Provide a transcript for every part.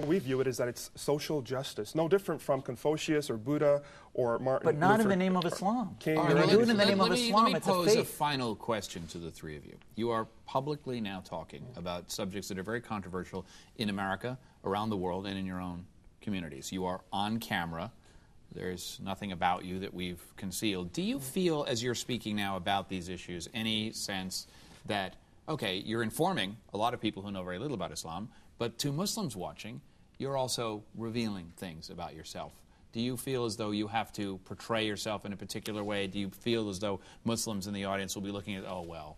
We view it as that it's social justice, no different from Confucius or Buddha or Martin But not Luther in the name of Islam. King. When you do it in the name of Islam, let it's me a pose a faith. final question to the three of you. You are publicly now talking about subjects that are very controversial in America, around the world, and in your own communities. You are on camera. There's nothing about you that we've concealed. Do you feel, as you're speaking now about these issues, any sense that, okay, you're informing a lot of people who know very little about Islam, but to Muslims watching, you're also revealing things about yourself? Do you feel as though you have to portray yourself in a particular way? Do you feel as though Muslims in the audience will be looking at, oh, well,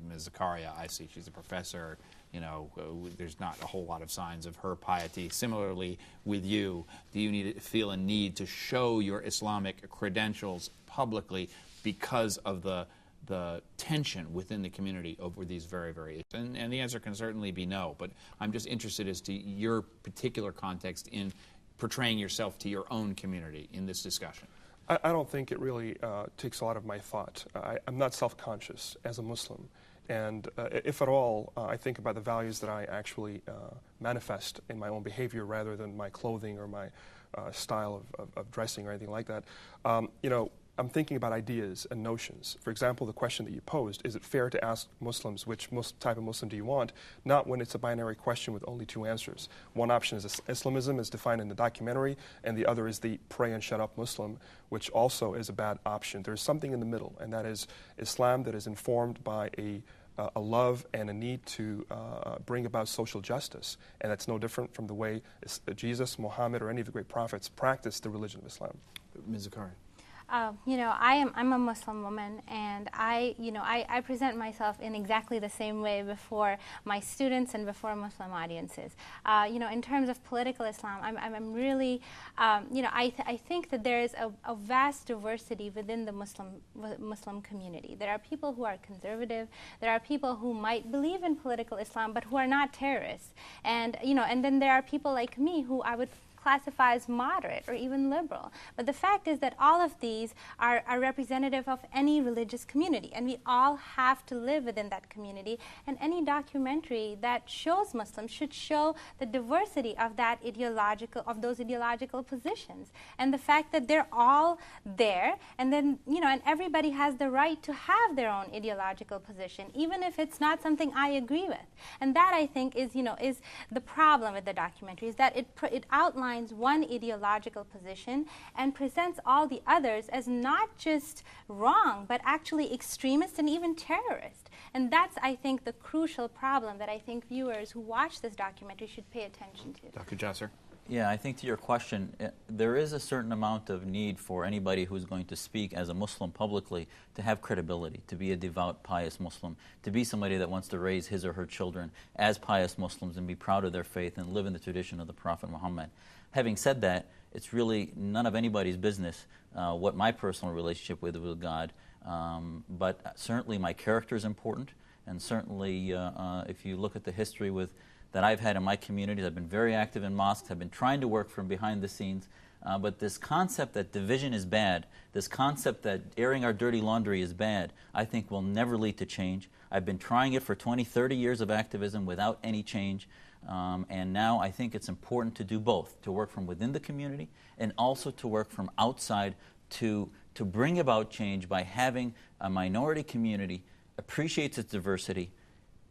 Ms. Zakaria, I see she's a professor, you know, there's not a whole lot of signs of her piety. Similarly, with you, do you feel a need to show your Islamic credentials publicly because of the tension within the community over these very, very issues? And the answer can certainly be no, but I'm just interested as to your particular context in portraying yourself to your own community in this discussion. I don't think it really takes a lot of my thought. I'm not self-conscious as a Muslim. And if at all, I think about the values that I actually manifest in my own behavior rather than my clothing or my style of dressing or anything like that. You know, I'm thinking about ideas and notions. For example, the question that you posed, is it fair to ask Muslims which type of Muslim do you want? Not when it's a binary question with only two answers. One option is Islamism as defined in the documentary, and the other is the pray and shut up Muslim, which also is a bad option. There's something in the middle, and that is Islam that is informed by a love and a need to bring about social justice. And that's no different from the way Jesus, Muhammad, or any of the great prophets practiced the religion of Islam. Ms. Zakaria. You know, I'm a Muslim woman, and I present myself in exactly the same way before my students and before Muslim audiences. You know, in terms of political Islam, I'm really, you know, I think that there is a vast diversity within the Muslim community. There are people who are conservative. There are people who might believe in political Islam, but who are not terrorists. And you know, and then there are people like me who I would classify as moderate or even liberal. But the fact is that all of these are representative of any religious community, and we all have to live within that community. And any documentary that shows Muslims should show the diversity of those ideological positions, and the fact that they're all there, and then, you know, and everybody has the right to have their own ideological position, even if it's not something I agree with. And that, I think, is, you know, is the problem with the documentary, is that it outlines one ideological position and presents all the others as not just wrong, but actually extremist and even terrorist. And that's, I think, the crucial problem that I think viewers who watch this documentary should pay attention to. Dr. Jasser? Yeah, I think to your question, there is a certain amount of need for anybody who's going to speak as a Muslim publicly to have credibility, to be a devout, pious Muslim, to be somebody that wants to raise his or her children as pious Muslims and be proud of their faith and live in the tradition of the Prophet Muhammad. Having said that, it's really none of anybody's business what my personal relationship with God, but certainly my character is important, and certainly if you look at the history that I've had in my communities, I've been very active in mosques, I've been trying to work from behind the scenes, but this concept that division is bad, this concept that airing our dirty laundry is bad, I think will never lead to change. I've been trying it for 20, 30 years of activism without any change. And now I think it's important to do both, to work from within the community and also to work from outside to bring about change by having a minority community appreciate its diversity,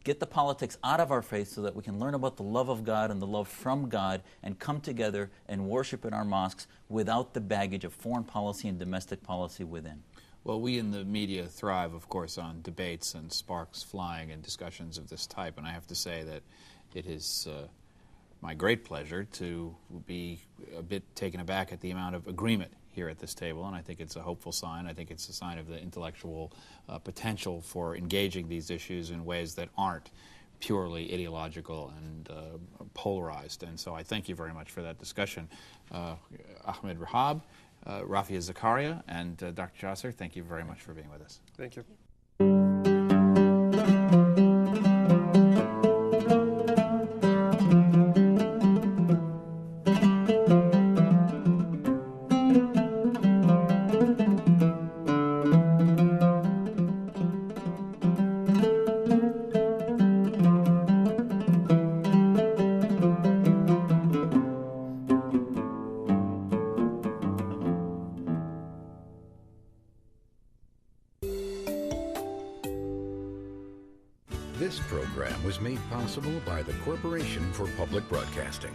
get the politics out of our faith so that we can learn about the love of God and the love from God and come together and worship in our mosques without the baggage of foreign policy and domestic policy within. Well, we in the media thrive, of course, on debates and sparks flying and discussions of this type, and I have to say that it is my great pleasure to be a bit taken aback at the amount of agreement here at this table, and I think it's a hopeful sign. I think it's a sign of the intellectual potential for engaging these issues in ways that aren't purely ideological and polarized. And so I thank you very much for that discussion. Ahmed Rahab, Rafia Zakaria, and Dr. Jasser, thank you very much for being with us. Thank you. was made possible by the Corporation for Public Broadcasting.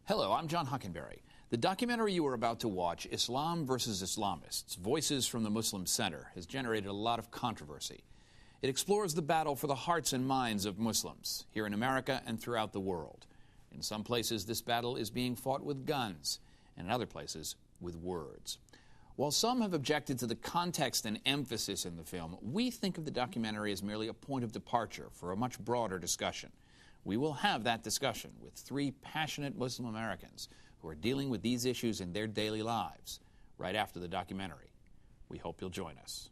Hello, I'm John Hockenberry. The documentary you are about to watch, Islam versus Islamists, Voices from the Muslim Center, has generated a lot of controversy. It explores the battle for the hearts and minds of Muslims here in America and throughout the world. In some places, this battle is being fought with guns, and in other places, with words. While some have objected to the context and emphasis in the film, we think of the documentary as merely a point of departure for a much broader discussion. We will have that discussion with 3 passionate Muslim Americans who are dealing with these issues in their daily lives right after the documentary. We hope you'll join us.